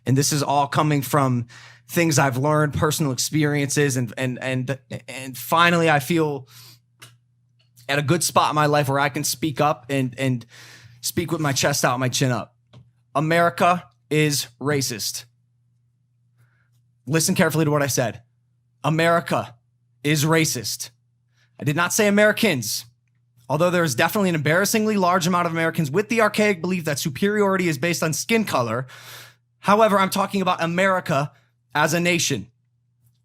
And this is all coming from things I've learned, personal experiences, and finally I feel at a good spot in my life where I can speak up and speak with my chest out, my chin up. America is racist. Listen carefully to what I said. America is racist. I did not say Americans, although there is definitely an embarrassingly large amount of Americans with the archaic belief that superiority is based on skin color. However, I'm talking about America as a nation.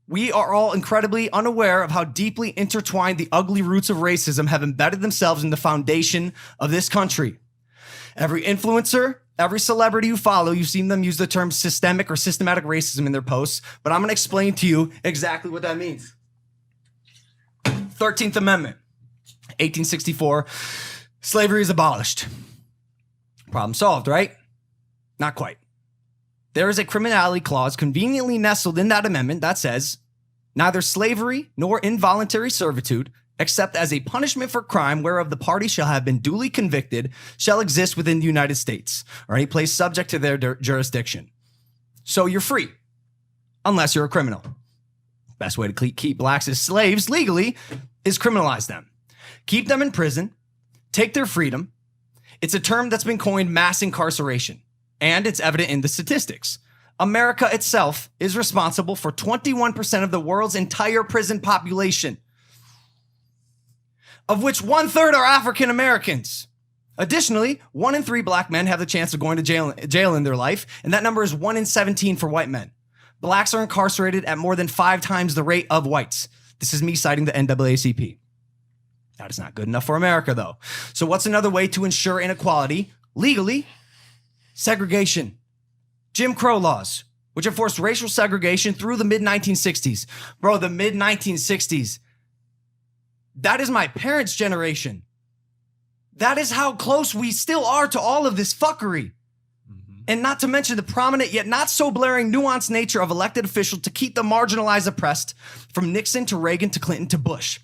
We are all incredibly unaware of how deeply intertwined the ugly roots of racism have embedded themselves in the foundation of this country. Every influencer, every celebrity you follow, you've seen them use the term systemic or systematic racism in their posts, but I'm going to explain to you exactly what that means. 13th Amendment, 1864, slavery is abolished. Problem solved, right? Not quite. There is a criminality clause conveniently nestled in that amendment that says, neither slavery nor involuntary servitude, except as a punishment for crime whereof the party shall have been duly convicted, shall exist within the United States, or any place subject to their jurisdiction. So you're free, unless you're a criminal. Best way to keep blacks as slaves legally is criminalize them. Keep them in prison, take their freedom. It's a term that's been coined mass incarceration, and it's evident in the statistics. America itself is responsible for 21% of the world's entire prison population, of which 1/3 are African Americans. Additionally, 1 in 3 black men have the chance of going to jail in their life, and that number is 1 in 17 for white men. Blacks are incarcerated at more than 5 times the rate of whites. This is me citing the NAACP. That is not good enough for America, though. So what's another way to ensure inequality legally? Segregation. Jim Crow laws, which enforced racial segregation through the mid-1960s. Bro, the mid-1960s. That is my parents' generation. That is how close we still are to all of this fuckery. And not to mention the prominent yet not so blaring nuanced nature of elected officials to keep the marginalized oppressed, from Nixon to Reagan to Clinton to Bush.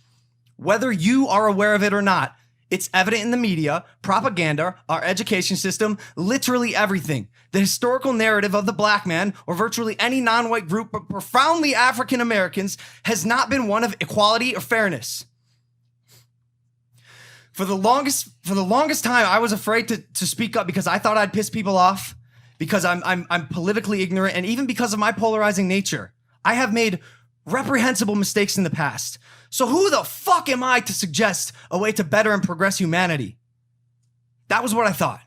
Whether you are aware of it or not, it's evident in the media, propaganda, our education system, literally everything. The historical narrative of the black man, or virtually any non-white group, but profoundly African Americans, has not been one of equality or fairness. For the longest time, I was afraid to speak up because I thought I'd piss people off, because I'm politically ignorant, and even because of my polarizing nature. I have made reprehensible mistakes in the past. So who the fuck am I to suggest a way to better and progress humanity? That was what I thought.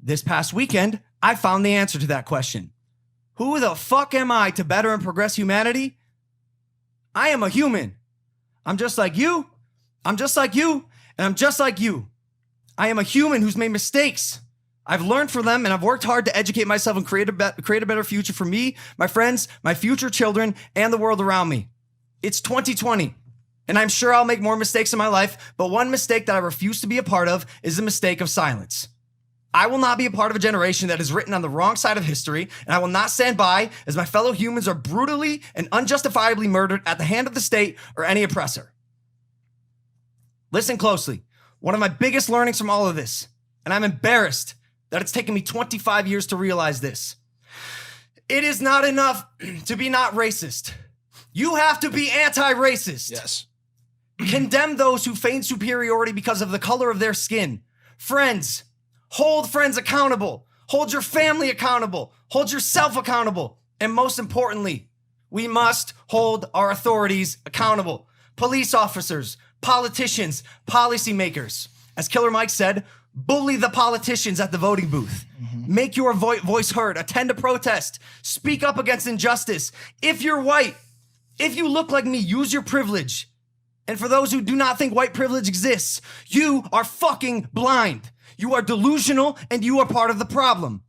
This past weekend, I found the answer to that question. Who the fuck am I to better and progress humanity? I am a human. I'm just like you. I'm just like you. And I'm just like you. I am a human who's made mistakes. I've learned from them, and I've worked hard to educate myself and create a better future for me, my friends, my future children, and the world around me. It's 2020, and I'm sure I'll make more mistakes in my life, but one mistake that I refuse to be a part of is the mistake of silence. I will not be a part of a generation that is written on the wrong side of history, and I will not stand by as my fellow humans are brutally and unjustifiably murdered at the hand of the state or any oppressor. Listen closely. One of my biggest learnings from all of this, and I'm embarrassed that it's taken me 25 years to realize this. It is not enough to be not racist. You have to be anti-racist. Yes. Condemn those who feign superiority because of the color of their skin. Friends, hold friends accountable. Hold your family accountable. Hold yourself accountable. And most importantly, we must hold our authorities accountable. Police officers, politicians, policymakers. As Killer Mike said, bully the politicians at the voting booth. Make your voice heard. Attend a protest. Speak up against injustice. If you're white, if you look like me, use your privilege. And for those who do not think white privilege exists, you are fucking blind. You are delusional, and you are part of the problem.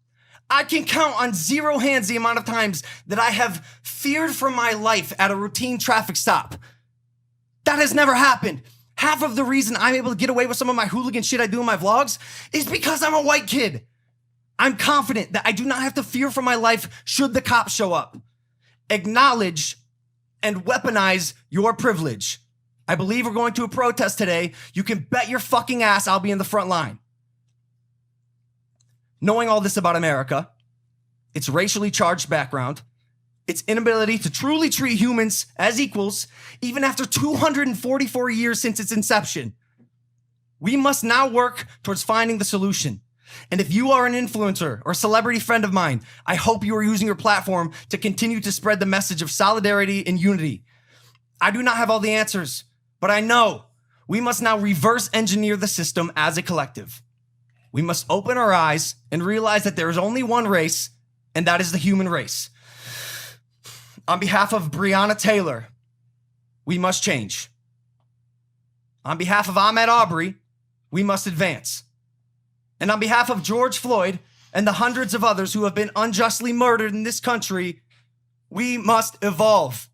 I can count on 0 hands the amount of times that I have feared for my life at a routine traffic stop. That has never happened. Half of the reason I'm able to get away with some of my hooligan shit I do in my vlogs is because I'm a white kid. I'm confident that I do not have to fear for my life should the cops show up. Acknowledge and weaponize your privilege. I believe we're going to a protest today. You can bet your fucking ass I'll be in the front line. Knowing all this about America, its racially charged background, its inability to truly treat humans as equals, even after 244 years since its inception. We must now work towards finding the solution. And if you are an influencer or a celebrity friend of mine, I hope you are using your platform to continue to spread the message of solidarity and unity. I do not have all the answers, but I know we must now reverse engineer the system as a collective. We must open our eyes and realize that there is only one race, and that is the human race. On behalf of Breonna Taylor, we must change. On behalf of Ahmaud Arbery, we must advance. And on behalf of George Floyd and the hundreds of others who have been unjustly murdered in this country, we must evolve.